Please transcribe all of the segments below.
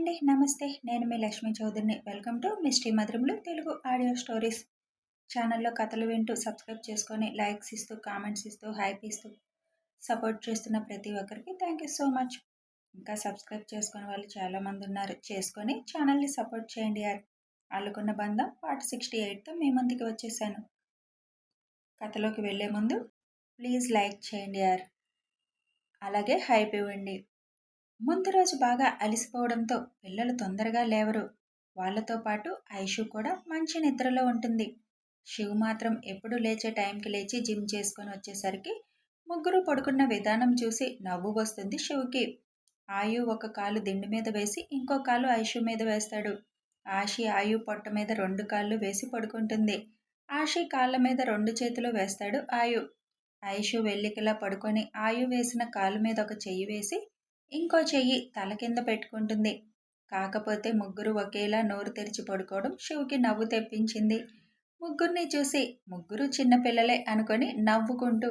అండి. నమస్తే. నేను మీ లక్ష్మీ చౌదరిని. వెల్కమ్ టు మిస్టీ మధురములు తెలుగు ఆడియో స్టోరీస్. ఛానల్‌లో కథలు వింటూ సబ్స్క్రైబ్ చేసుకొని, లైక్స్ ఇస్తూ, కామెంట్స్ ఇస్తూ, హైప్ ఇస్తూ సపోర్ట్ చేస్తున్న ప్రతి ఒక్కరికి థ్యాంక్ యూ సో మచ్. ఇంకా సబ్స్క్రైబ్ చేసుకునే వాళ్ళు చాలామంది ఉన్నారు. చేసుకొని ఛానల్‌ని సపోర్ట్ చేయండి యార్. అల్లుకున్న బంధం పార్ట్ 68తో మీ ముందుకు వచ్చేసాను. కథలోకి వెళ్ళే ముందు ప్లీజ్ లైక్ చేయండి యార్. అలాగే హైప్ ఇవ్వండి. ముందు రోజు బాగా అలసిపోవడంతో పిల్లలు తొందరగా లేవరు. వాళ్లతో పాటు ఐషు కూడా మంచి నిద్రలో ఉంటుంది. శివ్ మాత్రం ఎప్పుడు లేచే టైంకి లేచి జిమ్ చేసుకొని వచ్చేసరికి ముగ్గురు పడుకున్న విధానం చూసి నవ్వు వస్తుంది శివ్కి. ఆయు ఒక కాలు దిండు మీద వేసి ఇంకో కాలు ఐషు మీద వేస్తాడు. ఆషి ఆయు పొట్ట మీద 2 కాళ్ళు వేసి పడుకుంటుంది. ఆషి కాళ్ళ మీద 2 చేతులు వేస్తాడు ఆయు. ఐషు వెల్లికిలా పడుకొని ఆయు వేసిన కాలు మీద ఒక చెయ్యి వేసి ఇంకో చెయ్యి తల కింద పెట్టుకుంటుంది. కాకపోతే ముగ్గురు ఒకేలా నోరు తెరిచి పడుకోవడం శివుకి నవ్వు తెప్పించింది. ముగ్గురిని చూసి ముగ్గురు చిన్నపిల్లలే అనుకొని నవ్వుకుంటూ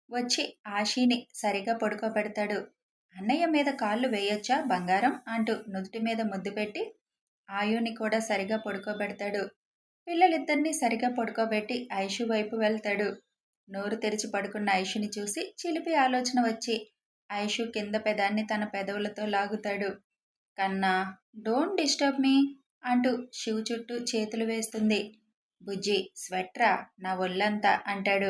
వచ్చి ఆషిని సరిగా పడుకోబెడతాడు. అన్నయ్య మీద కాళ్ళు వేయొచ్చా బంగారం అంటూ నుదుటి మీద ముద్దు పెట్టి ఆయుని కూడా సరిగా పడుకోబెడతాడు. పిల్లలిద్దరినీ సరిగా పడుకోబెట్టి ఐషు వైపు వెళ్తాడు. నోరు తెరిచి పడుకున్న ఐషుని చూసి చిలిపి ఆలోచన వచ్చి ఐషు కింద పెదాన్ని తన పెదవులతో లాగుతాడు. కన్నా, డోంట్ డిస్టర్బ్ మీ అంటూ శివ్ చుట్టూ చేతులు వేస్తుంది. బుజ్జి, స్వెట్రా నా ఒళ్ళంతా అంటాడు.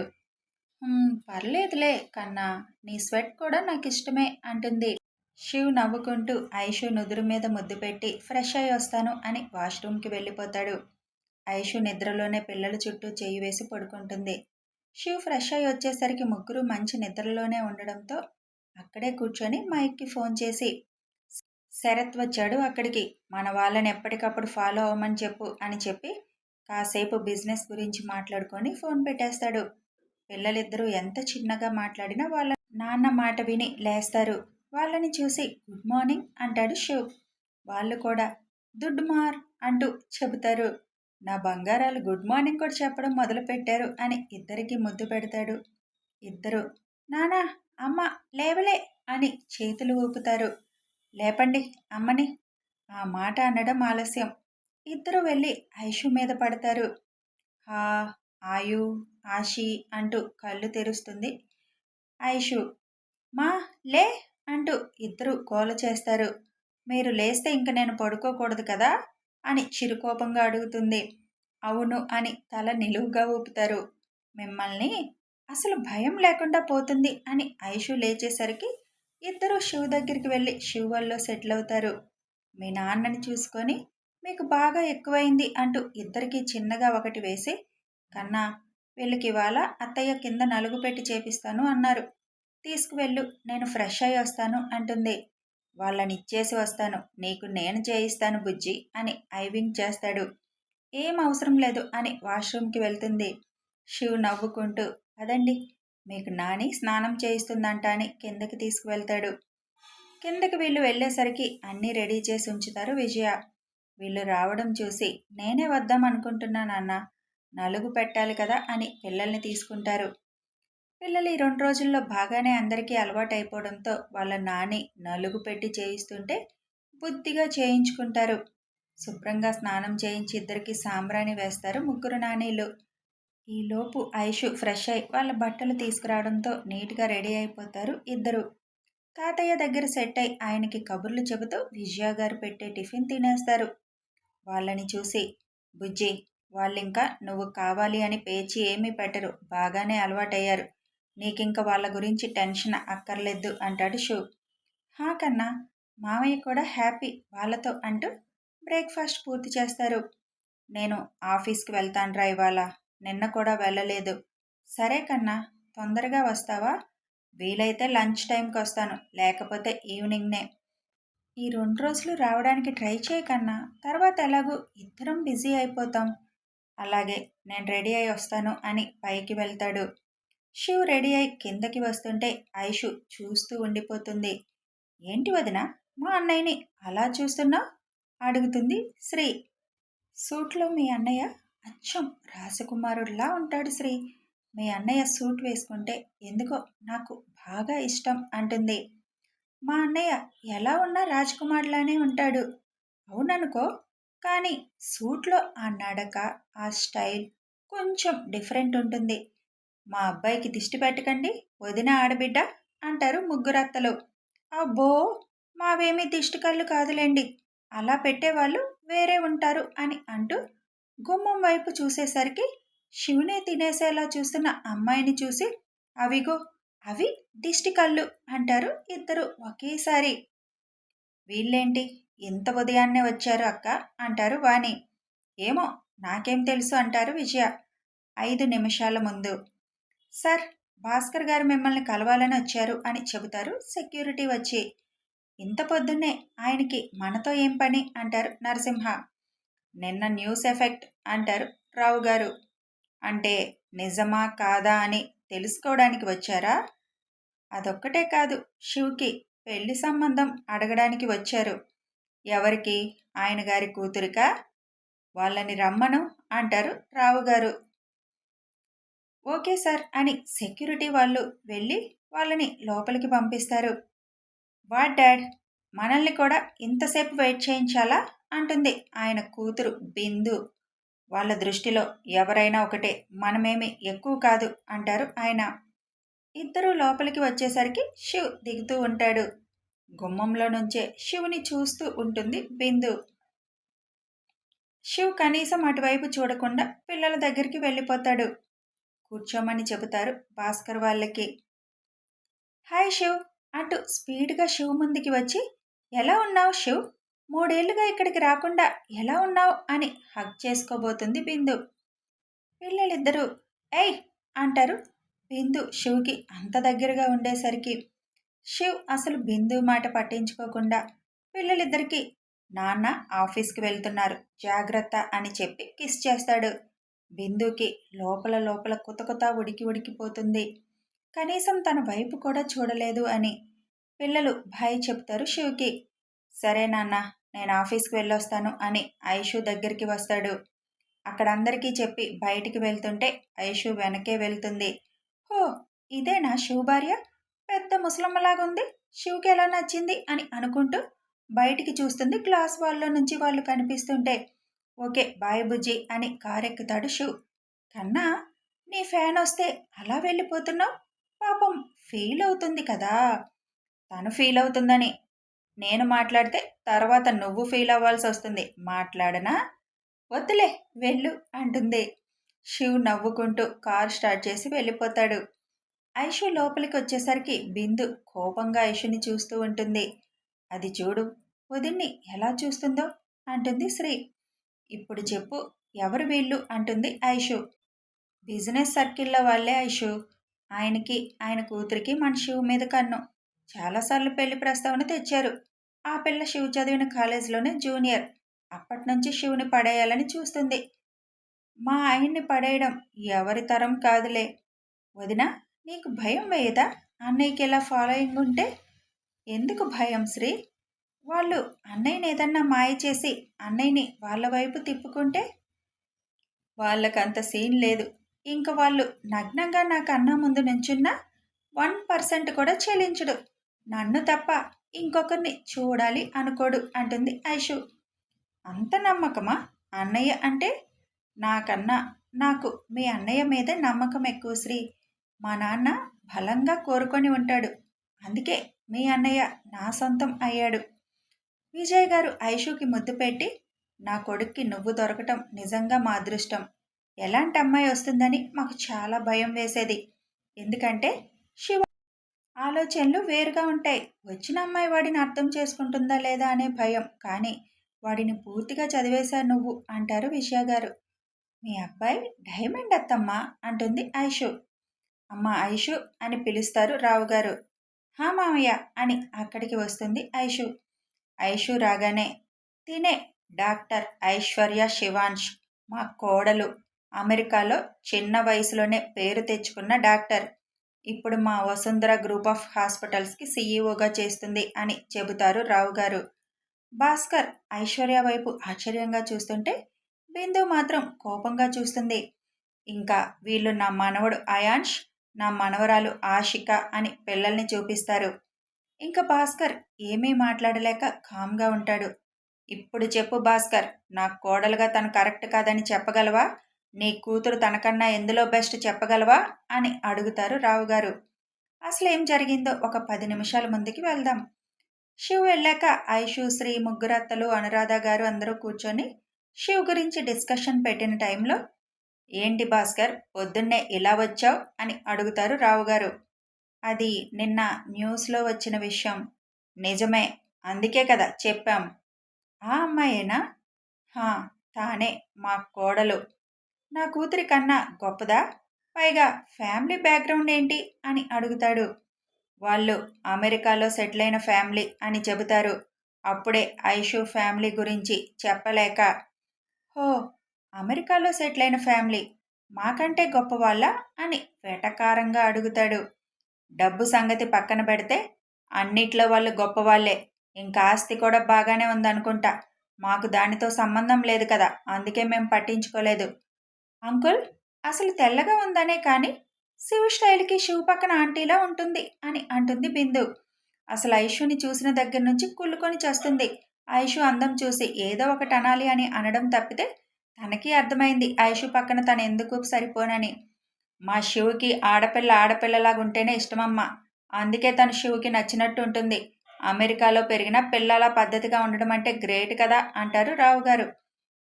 పర్లేదులే కన్నా, నీ స్వెట్ కూడా నాకు ఇష్టమే అంటుంది. శివ్ నవ్వుకుంటూ ఐషు నుదురు మీద ముద్దు పెట్టి ఫ్రెష్ అయి వస్తాను అని వాష్రూమ్కి వెళ్ళిపోతాడు. ఐషు నిద్రలోనే పిల్లల చుట్టూ చేయి వేసి పడుకుంటుంది. శివ్ ఫ్రెష్ అయి వచ్చేసరికి ముగ్గురు మంచి నిద్రలోనే ఉండడంతో అక్కడే కూర్చొని మైక్కి ఫోన్ చేసి, శరత్ వచ్చాడు అక్కడికి, మన వాళ్ళని ఎప్పటికప్పుడు ఫాలో అవ్వమని చెప్పు అని చెప్పి కాసేపు బిజినెస్ గురించి మాట్లాడుకొని ఫోన్ పెట్టేస్తాడు. పిల్లలిద్దరూ ఎంత చిన్నగా మాట్లాడినా వాళ్ళ నాన్న మాట విని లేస్తారు. వాళ్ళని చూసి గుడ్ మార్నింగ్ అంటాడు శివ్. వాళ్ళు కూడా దుడ్ మార్ అంటూ చెబుతారు. నా బంగారాలు గుడ్ మార్నింగ్ కూడా చెప్పడం మొదలు పెట్టారు అని ఇద్దరికి ముద్దు పెడతాడు. ఇద్దరు నానా, అమ్మ లేవలే అని చేతులు ఊపుతారు. లేపండి అమ్మని. ఆ మాట అనడం ఆలస్యం. ఇద్దరు వెళ్ళి ఐషు మీద పడతారు. హా, ఆయు, ఆషి అంటూ కళ్ళు తెరుస్తుంది ఐషు. మా లే అంటూ ఇద్దరు గోల చేస్తారు. మీరు లేస్తే ఇంక నేను పడుకోకూడదు కదా అని చిరుకోపంగా అడుగుతుంది. అవును అని తల నిలువుగా ఊపుతారు. మిమ్మల్ని అసలు భయం లేకుండా పోతుంది అని ఐషు లేచేసరికి ఇద్దరు శివ్ దగ్గరికి వెళ్ళి శివ్ వల్లో సెటిల్ అవుతారు. మీ నాన్నని చూసుకొని మీకు బాగా ఎక్కువైంది అంటూ ఇద్దరికి చిన్నగా ఒకటి వేసి, కన్నా, వీళ్ళకి ఇవాళ అత్తయ్య కింద నలుగు పెట్టి చేపిస్తాను అన్నారు, తీసుకువెళ్ళు, నేను ఫ్రెష్ అయి వస్తాను అంటుంది. వాళ్ళని ఇచ్చేసి వస్తాను, నీకు నేను చేయిస్తాను బుజ్జి అని ఐవింగ్ చేస్తాడు. ఏం అవసరం లేదు అని వాష్రూమ్కి వెళ్తుంది. శివ్ నవ్వుకుంటూ అదండి, మీకు నాని స్నానం చేయిస్తుందంట అని కిందకి తీసుకువెళ్తాడు. కిందకి వీళ్ళు వెళ్ళేసరికి అన్నీ రెడీ చేసి ఉంచుతారు విజయ. వీళ్ళు రావడం చూసి నేనే వద్దాం అనుకుంటున్నానన్న, నలుగు పెట్టాలి కదా అని పిల్లల్ని తీసుకుంటారు. పిల్లలు ఈ 2 రోజుల్లో బాగానే అందరికీ అలవాటు అయిపోవడంతో వాళ్ళ నాని నలుగు పెట్టి చేయిస్తుంటే బుద్ధిగా చేయించుకుంటారు. శుభ్రంగా స్నానం చేయించి ఇద్దరికి సాంబ్రాణి వేస్తారు ముగ్గురు నానీలు. ఈలోపు ఐషు ఫ్రెష్ అయి వాళ్ళ బట్టలు తీసుకురావడంతో నీట్గా రెడీ అయిపోతారు ఇద్దరు. తాతయ్య దగ్గర సెట్ అయి ఆయనకి కబుర్లు చెబుతూ విజయ గారు పెట్టే టిఫిన్ తినేస్తారు. వాళ్ళని చూసి బుజ్జి, వాళ్ళింకా నువ్వు కావాలి అని పేచి ఏమీ పెట్టరు, బాగానే అలవాటయ్యారు, నీకింక వాళ్ళ గురించి టెన్షన్ అక్కర్లేదు అంటాడు శివ్. హా కన్నా, మామయ్య కూడా హ్యాపీ వాళ్ళతో అంటూ బ్రేక్ఫాస్ట్ పూర్తి చేస్తారు. నేను ఆఫీస్కి వెళ్తానురా ఇవాళ, నిన్న కూడా వెళ్ళలేదు. సరే కన్నా, తొందరగా వస్తావా? వీలైతే లంచ్ టైంకి వస్తాను, లేకపోతే ఈవినింగ్నే. ఈ 2 రోజులు రావడానికి ట్రై చేయకన్నా, తర్వాత ఎలాగూ ఇద్దరం బిజీ అయిపోతాం. అలాగే, నేను రెడీ అయి వస్తాను అని పైకి వెళ్తాడు. శివ్ రెడీ అయి కిందకి వస్తుంటే ఐషు చూస్తూ ఉండిపోతుంది. ఏంటి వదినా, మా అన్నయ్యని అలా చూస్తున్నావు అడుగుతుంది శ్రీ. సూట్లో మీ అన్నయ్య అచ్చం రాజకుమారుడిలా ఉంటాడు శ్రీ. మీ అన్నయ్య సూట్ వేసుకుంటే ఎందుకో నాకు బాగా ఇష్టం అంటుంది. మా అన్నయ్య ఎలా ఉన్నా రాజకుమారులానే ఉంటాడు. అవుననుకో, కానీ సూట్‌లో ఆ నడక, ఆ స్టైల్ కొంచెం డిఫరెంట్ ఉంటుంది. మా అబ్బాయికి దిష్టి పెట్టకండి, వదిన ఆడబిడ్డ అంటారు ముగ్గురత్తలు. అబ్బో! మావేమీ దిష్టి కళ్ళు కాదులెండి. అలా పెట్టేవాళ్ళు వేరే ఉంటారు అని అంటూ గుమ్మం వైపు చూసేసరికి శివునే తినేసేలా చూస్తున్న అమ్మాయిని చూసి అవిగో అవి దిష్టి కళ్ళు అంటారు ఇద్దరు ఒకేసారి. వీళ్ళేంటి ఇంత ఉదయాన్నే వచ్చారు అక్క అంటారు వాణి. ఏమో నాకేం తెలుసు అంటారు విజయ 5 నిమిషాల ముందు. సార్, భాస్కర్ గారు మిమ్మల్ని కలవాలని వచ్చారు అని చెబుతారు సెక్యూరిటీ వచ్చి. ఇంత పొద్దున్నే ఆయనకి మనతో ఏం పని అంటారు నరసింహ. నిన్న న్యూస్ ఎఫెక్ట్ అంటారు రావు గారు. అంటే నిజమా కాదా అని తెలుసుకోవడానికి వచ్చారా? అదొక్కటే కాదు, శివ్కి పెళ్లి సంబంధం అడగడానికి వచ్చారు. ఎవరికి? ఆయన గారి కూతురికా? వాళ్ళని రమ్మను అంటారు రావు గారు. ఓకే సార్ అని సెక్యూరిటీ వాళ్ళు వెళ్ళి వాళ్ళని లోపలికి పంపిస్తారు. వాట్ డాడ్, మనల్ని కూడా ఇంతసేపు వెయిట్ చేయించాలా అంటుంది ఆయన కూతురు బిందు. వాళ్ళ దృష్టిలో ఎవరైనా ఒకటే, మనమేమి ఎక్కువ కాదు అంటారు ఆయన. ఇద్దరూ లోపలికి వచ్చేసరికి శివ్ దిగుతూ ఉంటాడు. గుమ్మంలో నుంచే శివుని చూస్తూ ఉంటుంది బిందు. శివ్ కనీసం అటువైపు చూడకుండా పిల్లల దగ్గరికి వెళ్ళిపోతాడు. కూర్చోమని చెబుతారు భాస్కర్ వాళ్ళకి. హాయ్ శివ్ అంటూ స్పీడ్గా శివ్ ముందుకి వచ్చి, ఎలా ఉన్నావు శివ్? 3 ఏళ్లుగా ఇక్కడికి రాకుండా ఎలా ఉన్నావు అని హగ్ చేసుకోబోతుంది బిందు. పిల్లలిద్దరూ ఏయ్ అంటారు బిందు శివ్కి అంత దగ్గరగా ఉండేసరికి. శివ్ అసలు బిందు మాట పట్టించుకోకుండా పిల్లలిద్దరికీ నాన్న ఆఫీస్కి వెళ్తున్నారు జాగ్రత్త అని చెప్పి కిస్ చేస్తాడు. బిందుకి లోపల లోపల కుతకుత ఉడికి ఉడికిపోతుంది. కనీసం తన వైపు కూడా చూడలేదు అని. పిల్లలు బాయ్ చెప్తారు శివ్కి. సరే నాన్న, నేను ఆఫీస్కి వెళ్ళొస్తాను అని ఐషు దగ్గరికి వస్తాడు. అక్కడ అందరికీ చెప్పి బయటికి వెళ్తుంటే ఐషు వెనకే వెళ్తుంది. హో, ఇదేనా శివ్ భార్య? పెద్ద ముసలమ్మలాగుంది, శివ్కి ఎలా నచ్చింది అని అనుకుంటూ బయటికి చూస్తుంది. గ్లాస్ వాల్లో నుంచి వాళ్ళు కనిపిస్తుంటే. ఓకే బాయ్ బుజ్జి అని కారెక్కుతాడు శివ్. కన్నా, నీ ఫ్యాన్ వస్తే అలా వెళ్ళిపోతున్నావు? పాపం ఫీల్ అవుతుంది కదా. తను ఫీల్ అవుతుందని నేను మాట్లాడితే తర్వాత నువ్వు ఫీల్ అవ్వాల్సి వస్తుంది. మాట్లాడనా? వద్దులే వెళ్ళు అంటుంది. శివ్ నవ్వుకుంటూ కార్ స్టార్ట్ చేసి వెళ్ళిపోతాడు. ఐషు లోపలికి వచ్చేసరికి బిందు కోపంగా ఐషుని చూస్తూ ఉంటుంది. అది చూడు, వదిన్ని ఎలా చూస్తుందో అంటుంది శ్రీ. ఇప్పుడు చెప్పు, ఎవరు వీళ్ళు అంటుంది ఐషు. బిజినెస్ సర్కిల్లో వాళ్ళే ఐషు. ఆయనకి ఆయన కూతురికి మన శివ్ మీద కన్ను. చాలాసార్లు పెళ్లి ప్రస్తావన తెచ్చారు. ఆ పిల్ల శివ్ చదివిన కాలేజీలోనే జూనియర్. అప్పట్నుంచి శివుని పడేయాలని చూస్తుంది. మా ఆయన్ని పడేయడం ఎవరి తరం కాదులే. వదిన, నీకు భయం వేయదా అన్నయ్యకి ఎలా ఫాలోయింగ్ ఉంటే? ఎందుకు భయం శ్రీ? వాళ్ళు అన్నయ్యని ఏదన్నా మాయ చేసి అన్నయ్యని వాళ్ళ వైపు తిప్పుకుంటే? వాళ్ళకంత సీన్ లేదు. ఇంక వాళ్ళు నగ్నంగా నా కన్నా ముందు నుంచున్నా 1% కూడా చెల్లించడు. నన్ను తప్ప ఇంకొకరిని చూడాలి అనుకోడు అంటుంది ఐషు. అంత నమ్మకమా అన్నయ్య అంటే? నాకన్నా నాకు మీ అన్నయ్య మీద నమ్మకం ఎక్కువ శ్రీ. మా నాన్న బలంగా కోరుకొని ఉంటాడు. అందుకే మీ అన్నయ్య నా సొంతం అయ్యాడు. విజయ్ గారు ఐషుకి ముద్దు పెట్టి, నా కొడుక్కి నువ్వు దొరకటం నిజంగా మా అదృష్టం. ఎలాంటి అమ్మాయి వస్తుందని మాకు చాలా భయం వేసేది. ఎందుకంటే శివ ఆలోచనలు వేరుగా ఉంటాయి. వచ్చిన అమ్మాయి వాడిని అర్థం చేసుకుంటుందా లేదా అనే భయం. కానీ వాడిని పూర్తిగా చదివేశావు నువ్వు అంటారు విజయ గారు. మీ అబ్బాయి డైమండ్ అత్తమ్మా అంటుంది ఐషు. అమ్మ ఐషు అని పిలుస్తారు రావుగారు. హా మామయ్య అని అక్కడికి వస్తుంది ఐషు. ఐషు రాగానే, తినే డాక్టర్ ఐశ్వర్య శివాంష్, మా కోడలు. అమెరికాలో చిన్న వయసులోనే పేరు తెచ్చుకున్న డాక్టర్. ఇప్పుడు మా వసుంధర గ్రూప్ ఆఫ్ హాస్పిటల్స్కి సీఈఓగా చేస్తుంది అని చెబుతారు రావుగారు. భాస్కర్ ఐశ్వర్య వైపు ఆశ్చర్యంగా చూస్తుంటే బిందు మాత్రం కోపంగా చూస్తుంది. ఇంకా వీళ్ళు నా మనవడు అయాన్ష్, నా మనవరాలు ఆషిక అని పిల్లల్ని చూపిస్తారు. ఇంకా భాస్కర్ ఏమీ మాట్లాడలేక కామ్గా ఉంటాడు. ఇప్పుడు చెప్పు భాస్కర్, నా కోడలుగా తను కరెక్ట్ కాదని చెప్పగలవా? నీ కూతురు తనకన్నా ఎందులో బెస్ట్ చెప్పగలవా అని అడుగుతారు రావుగారు. అసలేం జరిగిందో ఒక 10 నిమిషాల ముందుకి వెళ్దాం. శివ్ వెళ్ళాక ఐషు, శ్రీ, ముగ్గురత్తలు, అనురాధ గారు అందరూ కూర్చొని శివ్ గురించి డిస్కషన్ పెట్టిన టైంలో, ఏంటి భాస్కర్ పొద్దున్నే ఇలా వచ్చావు అని అడుగుతారు రావుగారు. అది నిన్న న్యూస్లో వచ్చిన విషయం. నిజమే, అందుకే కదా చెప్పాం. ఆ అమ్మాయేనా? హా, తానే మా కోడలు. నా కూతురి కన్నా గొప్పదా? పైగా ఫ్యామిలీ బ్యాక్గ్రౌండ్ ఏంటి అని అడుగుతాడు. వాళ్ళు అమెరికాలో సెటిల్ అయిన ఫ్యామిలీ అని చెబుతారు. అప్పుడే ఐషు ఫ్యామిలీ గురించి చెప్పలేక, హో, అమెరికాలో సెటిల్ అయిన ఫ్యామిలీ మాకంటే గొప్పవాళ్ళ అని వెటకారంగా అడుగుతాడు. డబ్బు సంగతి పక్కన పెడితే అన్నిట్లో వాళ్ళు గొప్పవాళ్లే. ఇంకా ఆస్తి కూడా బాగానే ఉందనుకుంటా. మాకు దానితో సంబంధం లేదు కదా, అందుకే మేం పట్టించుకోలేదు. అంకుల్, అసలు తెల్లగా ఉందనే కానీ శివ్ స్టైల్కి శివ్ పక్కన ఆంటీలా ఉంటుంది అని అంటుంది బిందు. అసలు ఐషుని చూసిన దగ్గర నుంచి కుళ్ళుకొని చేస్తుంది. ఐషు అందం చూసి ఏదో ఒకటి అనాలి అని అనడం తప్పితే తనకి అర్థమైంది ఐషు పక్కన తను ఎందుకు సరిపోనని. మా శివుకి ఆడపిల్ల ఆడపిల్లలాగా ఉంటేనే ఇష్టమమ్మా. అందుకే తను శివుకి నచ్చినట్టు ఉంటుంది. అమెరికాలో పెరిగిన పిల్లల పద్ధతిగా ఉండడం అంటే గ్రేట్ కదా అంటారు రావుగారు.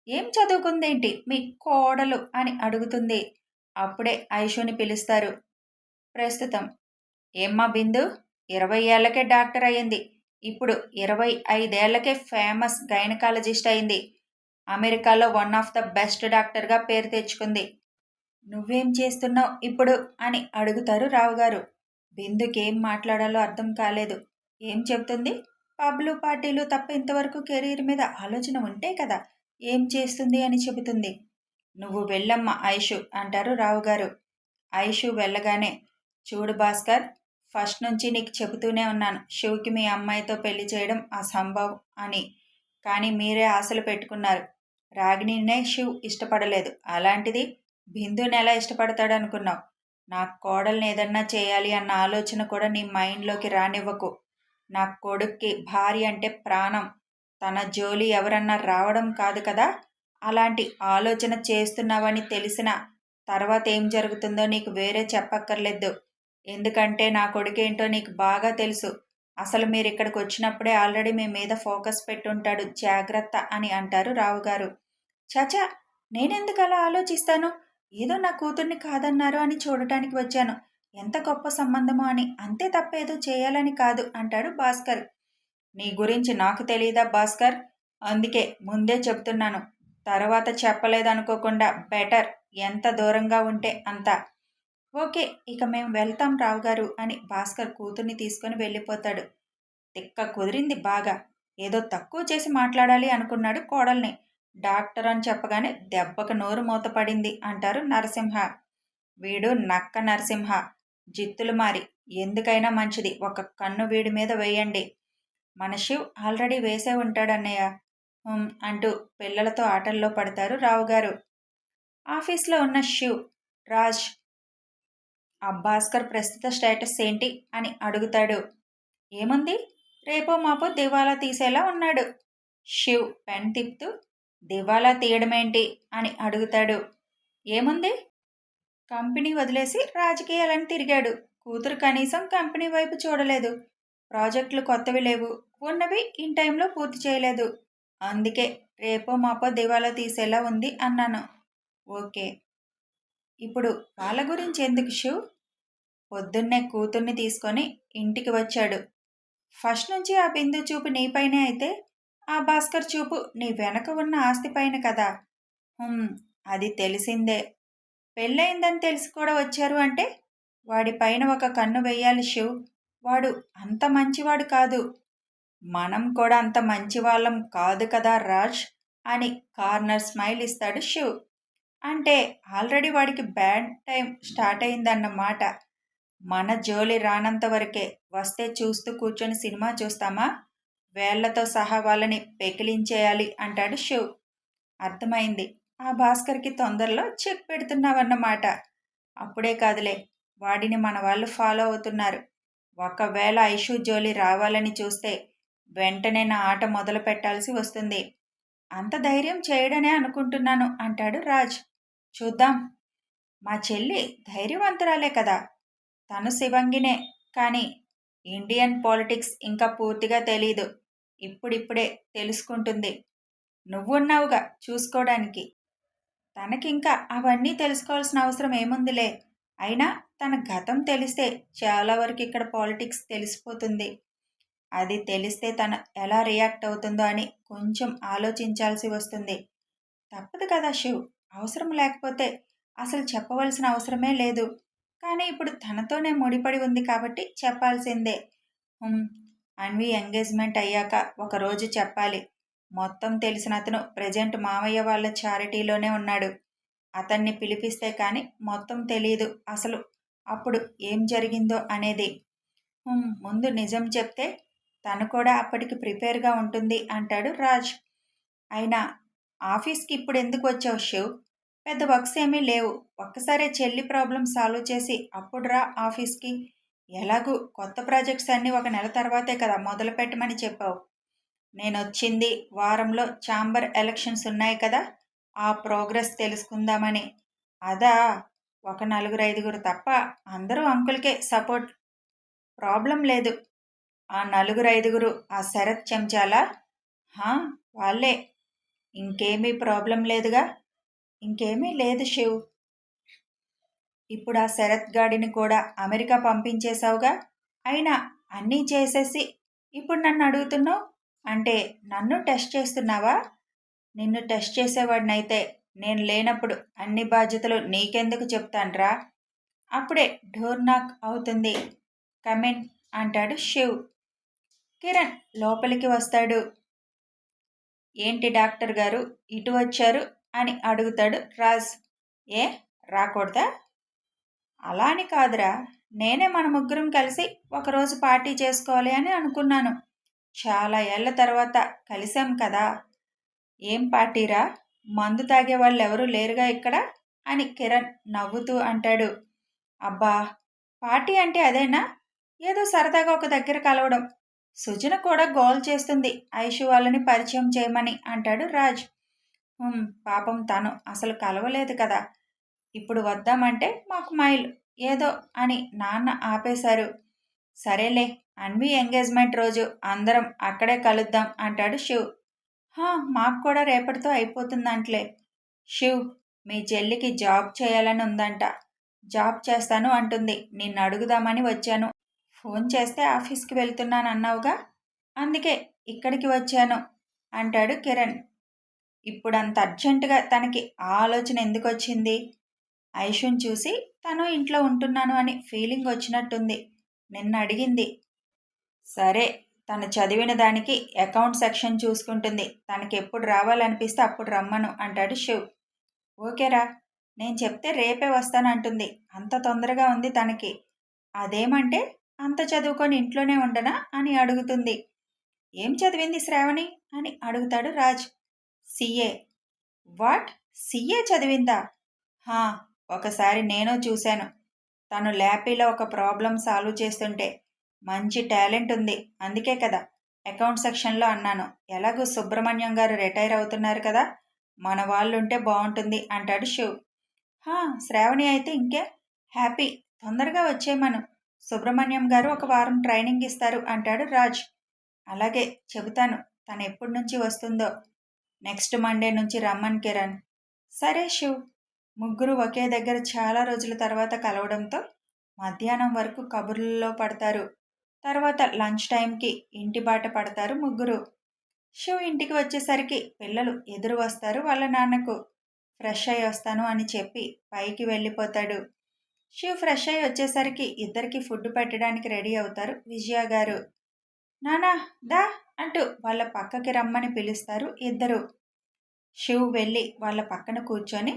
ఏం చదువుకుందేంటి మీ కోడలు అని అడుగుతుంది. అప్పుడే ఐషుని పిలుస్తారు. ప్రస్తుతం ఏమ్మా బిందు, 20 ఏళ్లకే డాక్టర్ అయ్యింది. ఇప్పుడు 25 ఏళ్లకే ఫేమస్ గైనకాలజిస్ట్ అయింది. అమెరికాలో వన్ ఆఫ్ ద బెస్ట్ డాక్టర్గా పేరు తెచ్చుకుంది. నువ్వేం చేస్తున్నావు ఇప్పుడు అని అడుగుతారు రావుగారు. బిందుకేం మాట్లాడాలో అర్థం కాలేదు. ఏం చెప్తుంది? పబ్లు పార్టీలు తప్ప ఇంతవరకు కెరీర్ మీద ఆలోచన ఉంటే కదా ఏం చేస్తుంది అని చెబుతుంది. నువ్వు వెళ్ళమ్మా ఐషు అంటారు రావుగారు. ఐషు వెళ్ళగానే, చూడు భాస్కర్, ఫస్ట్ నుంచి నీకు చెబుతూనే ఉన్నాను శివుకి మీ అమ్మాయితో పెళ్లి చేయడం అసంభవం అని. కానీ మీరే ఆశలు పెట్టుకున్నారు. రాగిణినే శివ్ ఇష్టపడలేదు. అలాంటిది బిందుని ఎలా ఇష్టపడతాడనుకున్నావు? నా కోడల్ని ఏదన్నా చేయాలి అన్న ఆలోచన కూడా నీ మైండ్లోకి రానివ్వకు. నా కొడుక్కి భార్య అంటే ప్రాణం. తన జోలి ఎవరన్నా రావడం కాదు కదా. అలాంటి ఆలోచన చేస్తున్నావని తెలిసిన తర్వాత ఏం జరుగుతుందో నీకు వేరే చెప్పక్కర్లేదు. ఎందుకంటే నా కొడుకేంటో నీకు బాగా తెలుసు. అసలు మీరు ఇక్కడికి వచ్చినప్పుడే ఆల్రెడీ మీ మీద ఫోకస్ పెట్టుంటాడు, జాగ్రత్త అని అంటారు రావుగారు. చచా, నేనెందుకు అలా ఆలోచిస్తాను? ఏదో నా కూతుర్ని కాదన్నారు అని చూడటానికి వచ్చాను. ఎంత గొప్ప సంబంధమో అని, అంతే తప్ప ఏదో చేయాలని కాదు అంటాడు భాస్కర్. నీ గురించి నాకు తెలీదా భాస్కర్? అందుకే ముందే చెప్తున్నాను. తర్వాత చెప్పలేదనుకోకుండా బెటర్. ఎంత దూరంగా ఉంటే అంత. ఓకే, ఇక మేము వెళ్తాం రావుగారు అని భాస్కర్ కూతుర్ని తీసుకొని వెళ్ళిపోతాడు. తిక్క కుదిరింది బాగా. ఏదో తక్కువ చేసి మాట్లాడాలి అనుకున్నాడు కోడల్ని. డాక్టర్ అని చెప్పగానే దెబ్బకు నోరు మూతపడింది అంటారు నరసింహ. వీడు నక్క నరసింహ. జిత్తులు మారి. ఎందుకైనా మంచిది ఒక కన్ను వీడి మీద వేయండి. మన శివ్ ఆల్రెడీ వేసే ఉంటాడన్నయ్య అంటూ పిల్లలతో ఆటల్లో పడతారు రావుగారు. ఆఫీస్లో ఉన్న శివ్, రాజ్, ఆ భాస్కర్ ప్రస్తుత స్టేటస్ ఏంటి అని అడుగుతాడు. ఏముంది, రేపో మాపో దివాలా తీసేలా ఉన్నాడు. శివ్ పెన్ తిప్పుతూ, దివాలా తీయడమేంటి అని అడుగుతాడు. ఏముంది, కంపెనీ వదిలేసి రాజకీయాలని తిరిగాడు. కూతురు కనీసం కంపెనీ వైపు చూడలేదు. ప్రాజెక్టులు కొత్తవి లేవు, ఉన్నవి ఇన్ టైంలో పూర్తి చేయలేదు. అందుకే రేపో మాపో దివాలా తీసేలా ఉంది అన్నాను. ఓకే, ఇప్పుడు వాళ్ళ గురించి ఎందుకు శివ్? పొద్దున్నే కూతుర్ని తీసుకొని ఇంటికి వచ్చాడు. ఫస్ట్ నుంచి ఆ బిందు చూపు నీపైనే అయితే ఆ భాస్కర్ చూపు నీ వెనక ఉన్న ఆస్తిపైన కదా. అది తెలిసిందే. పెళ్ళయిందని తెలిసి కూడా వచ్చారు అంటే వాడిపైన ఒక కన్ను వెయ్యాలి శివ్. వాడు అంత మంచివాడు కాదు. మనం కూడా అంత మంచివాళ్ళం కాదు కదా రాజ్ అని కార్నర్ స్మైల్ ఇస్తాడు శివ్. అంటే ఆల్రెడీ వాడికి బ్యాడ్ టైం స్టార్ట్ అయిందన్నమాట. మన జోలి రానంత వరకే. వస్తే చూస్తూ కూర్చొని సినిమా చూస్తామా? వేళ్లతో సహా వాళ్ళని పెకిలించేయాలి అంటాడు శివ్. అర్థమైంది, ఆ భాస్కర్కి తొందరలో చెక్ పెడుతున్నావన్నమాట. అప్పుడే కాదులే, వాడిని మన వాళ్ళు ఫాలో అవుతున్నారు. ఒకవేళ ఐషు జోలి రావాలని చూస్తే వెంటనే నా ఆట మొదలు పెట్టాల్సి వస్తుంది. అంత ధైర్యం చేయడనే అనుకుంటున్నాను అంటాడు రాజ్. చూద్దాం. మా చెల్లి ధైర్యవంతురాలే కదా. తను శివంగినే. కానీ ఇండియన్ పాలిటిక్స్ ఇంకా పూర్తిగా తెలీదు. ఇప్పుడిప్పుడే తెలుసుకుంటుంది. నువ్వున్నావుగా చూసుకోవడానికి. తనకింకా అవన్నీ తెలుసుకోవాల్సిన అవసరం ఏముందిలే. అయినా తన గతం తెలిస్తే చాలా వరకు ఇక్కడ పాలిటిక్స్ తెలిసిపోతుంది. అది తెలిస్తే తను ఎలా రియాక్ట్ అవుతుందో అని కొంచెం ఆలోచించాల్సి వస్తుంది. తప్పదు కదా శివ్. అవసరం లేకపోతే అసలు చెప్పవలసిన అవసరమే లేదు. కానీ ఇప్పుడు తనతోనే ముడిపడి ఉంది కాబట్టి చెప్పాల్సిందే. అన్వి ఎంగేజ్మెంట్ అయ్యాక ఒకరోజు చెప్పాలి. మొత్తం తెలిసిన అతను ప్రజెంట్ మామయ్య వాళ్ళ చారిటీలోనే ఉన్నాడు. అతన్ని పిలిపిస్తే కానీ మొత్తం తెలియదు అసలు అప్పుడు ఏం జరిగిందో అనేది. ముందు నిజం చెప్తే తను కూడా అప్పటికి ప్రిపేర్గా ఉంటుంది అంటాడు రాజ్. అయినా ఆఫీస్కి ఇప్పుడు ఎందుకు వచ్చావు శివ్? పెద్ద వర్క్స్ ఏమీ లేవు. ఒక్కసారే చెల్లి ప్రాబ్లం సాల్వ్ చేసి అప్పుడు రా ఆఫీస్కి. ఎలాగూ కొత్త ప్రాజెక్ట్స్ అన్నీ ఒక నెల తర్వాతే కదా మొదలు పెట్టమని చెప్పావు. నేను వచ్చింది వారంలో ఛాంబర్ ఎలక్షన్స్ ఉన్నాయి కదా, ఆ ప్రోగ్రెస్ తెలుసుకుందామని. అదా? ఒక నలుగురు ఐదుగురు తప్ప అందరూ అంకుల్కే సపోర్ట్. ప్రాబ్లం లేదు. ఆ నలుగురు ఐదుగురు ఆ శరత్ చెంచాలా? వాళ్ళే. ఇంకేమీ ప్రాబ్లం లేదుగా? ఇంకేమీ లేదు శివ్. ఇప్పుడు ఆ శరత్ గాడిని కూడా అమెరికా పంపించేశావుగా. అయినా అన్నీ చేసేసి ఇప్పుడు నన్ను అడుగుతున్నావు అంటే నన్ను టెస్ట్ చేస్తున్నావా? నిన్ను టెస్ట్ చేసేవాడినైతే నేను లేనప్పుడు అన్ని బాధ్యతలు నీకెందుకు చెప్తాన్రా? అప్పుడే డోర్ నాక్ అవుతుంది. కమిన్ అంటాడు శివ్. కిరణ్ లోపలికి వస్తాడు. ఏంటి డాక్టర్ గారు ఇటు వచ్చారు అని అడుగుతాడు రాజ్. ఏ రాకూడదా? అలా అని కాదురా. నేనే మన ముగ్గురం కలిసి ఒకరోజు పార్టీ చేసుకోవాలి అని అనుకున్నాను. చాలా ఏళ్ల తర్వాత కలిసాం కదా. ఏం పార్టీరా? మందు తాగే వాళ్ళు ఎవరూ లేరుగా ఇక్కడ అని కిరణ్ నవ్వుతూ అంటాడు. అబ్బా, పార్టీ అంటే అదేనా? ఏదో సరదాగా ఒక దగ్గర కలవడం. సుజన కూడా గోల్ చేస్తుంది ఐషు వాళ్ళని పరిచయం చేయమని అంటాడు రాజ్. పాపం తను అసలు కలవలేదు కదా. ఇప్పుడు వద్దామంటే మాకు మైల్ ఏదో అని నాన్న ఆపేశారు. సరేలే, అన్వి ఎంగేజ్మెంట్ రోజు అందరం అక్కడే కలుద్దాం అంటాడు శివ్. మాకు కూడా రేపటితో అయిపోతుందంట్లే. శివ్, మీ చెల్లికి జాబ్ చేయాలని ఉందంట. జాబ్ చేస్తాను అంటుంది. నిన్ను అడుగుదామని వచ్చాను. ఫోన్ చేస్తే ఆఫీస్కి వెళ్తున్నాను అన్నావుగా, అందుకే ఇక్కడికి వచ్చాను అంటాడు కిరణ్. ఇప్పుడు అంత అర్జెంటుగా తనకి ఆ ఆలోచన ఎందుకు వచ్చింది? ఐషుని చూసి తను ఇంట్లో ఉంటున్నాను అని ఫీలింగ్ వచ్చినట్టుంది. నిన్న అడిగింది. సరే, తను చదివిన దానికి అకౌంట్ సెక్షన్ చూసుకుంటుంది. తనకి ఎప్పుడు రావాలనిపిస్తే అప్పుడు రమ్మను అంటాడు శివ్. ఓకేరా, నేను చెప్తే రేపే వస్తానంటుంది. అంత తొందరగా ఉంది తనకి. అదేమంటే అంత చదువుకొని ఇంట్లోనే ఉండనా అని అడుగుతుంది. ఏం చదివింది శ్రావణి అని అడుగుతాడు రాజ్. సిఏ. వాట్? సిఏ చదివిందా? ఒకసారి నేను చూశాను. తను ల్యాపీలో ఒక ప్రాబ్లం సాల్వ్ చేస్తుంటే. మంచి టాలెంట్ ఉంది. అందుకే కదా అకౌంట్ సెక్షన్లో అన్నాను. ఎలాగూ సుబ్రహ్మణ్యం గారు రిటైర్ అవుతున్నారు కదా, మన వాళ్ళుంటే బాగుంటుంది అంటాడు శివ్. శ్రావణి అయితే ఇంకే హ్యాపీ. తొందరగా వచ్చేయమను. సుబ్రహ్మణ్యం గారు ఒక వారం ట్రైనింగ్ ఇస్తారు అంటాడు రాజ్. అలాగే చెబుతాను. తను ఎప్పటి నుంచి వస్తుందో. నెక్స్ట్ మండే నుంచి రమ్మన్ కిరణ్. సరే శివ్. ముగ్గురు ఒకే దగ్గర చాలా రోజుల తర్వాత కలవడంతో మధ్యాహ్నం వరకు కబుర్లలో పడతారు. తర్వాత లంచ్ టైంకి ఇంటి బాట పడతారు ముగ్గురు. శివ్ ఇంటికి వచ్చేసరికి పిల్లలు ఎదురు వస్తారు వాళ్ళ నాన్నకు. ఫ్రెష్ అయ్యి వస్తాను అని చెప్పి పైకి వెళ్ళిపోతాడు. శివ్ ఫ్రెష్ అయ్యి వచ్చేసరికి ఇద్దరికి ఫుడ్ పెట్టడానికి రెడీ అవుతారు విజయ గారు. నానా దా అంటూ వాళ్ళ పక్కకి రమ్మని పిలుస్తారు ఇద్దరు. శివ్ వెళ్ళి వాళ్ళ పక్కన కూర్చొని,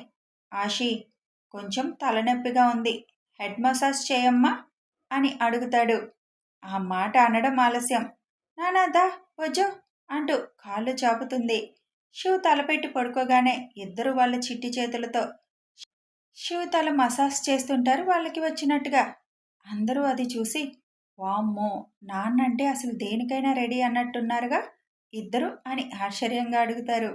ఆషి, కొంచెం తలనొప్పిగా ఉంది, హెడ్ మసాజ్ చేయమ్మా అని అడుగుతాడు. ఆ మాట అనడం ఆలస్యం. నానా దా వజ్జో అంటూ కాళ్ళు చాపుతుంది. శివ్ తలపెట్టి పడుకోగానే ఇద్దరు వాళ్ళ చిట్టి చేతులతో శివ్ తల మసాజ్ చేస్తుంటారు వాళ్ళకి వచ్చినట్టుగా. అందరూ అది చూసి వామ్మో! నాన్నంటే అసలు దేనికైనా రెడీ అన్నట్టున్నారుగా ఇద్దరు అని ఆశ్చర్యంగా అడుగుతారు.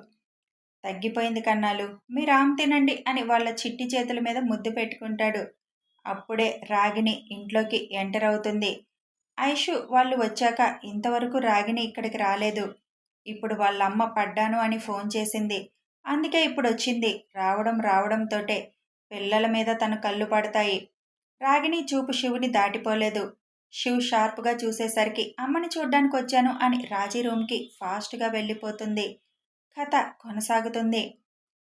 తగ్గిపోయింది కన్నాలు. మీరు ఆమ్ తినండి అని వాళ్ళ చిట్టి చేతుల మీద ముద్దు పెట్టుకుంటాడు. అప్పుడే రాగిణి ఇంట్లోకి ఎంటర్ అవుతుంది. ఐషు వాళ్ళు వచ్చాక ఇంతవరకు రాగిణి ఇక్కడికి రాలేదు. ఇప్పుడు వాళ్ళమ్మ పడ్డాను అని ఫోన్ చేసింది. అందుకే ఇప్పుడొచ్చింది. రావడంతోటే పిల్లల మీద తన కళ్ళు పడతాయి. రాగిణి చూపు శివుని దాటిపోలేదు. శివ్ షార్ప్గా చూసేసరికి అమ్మని చూడ్డానికొచ్చాను అని రాజీ రూమ్కి ఫాస్ట్గా వెళ్ళిపోతుంది. కథ కొనసాగుతుంది.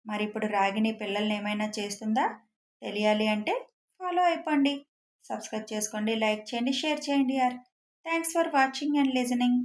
మరిప్పుడు రాగిణి పిల్లల్ని ఏమైనా చేస్తుందా? తెలియాలి అంటే ఫాలో అయిపోండి. సబ్స్క్రైబ్ చేసుకోండి, లైక్ చేయండి, షేర్ చేయండి యార్. Thanks for watching and listening.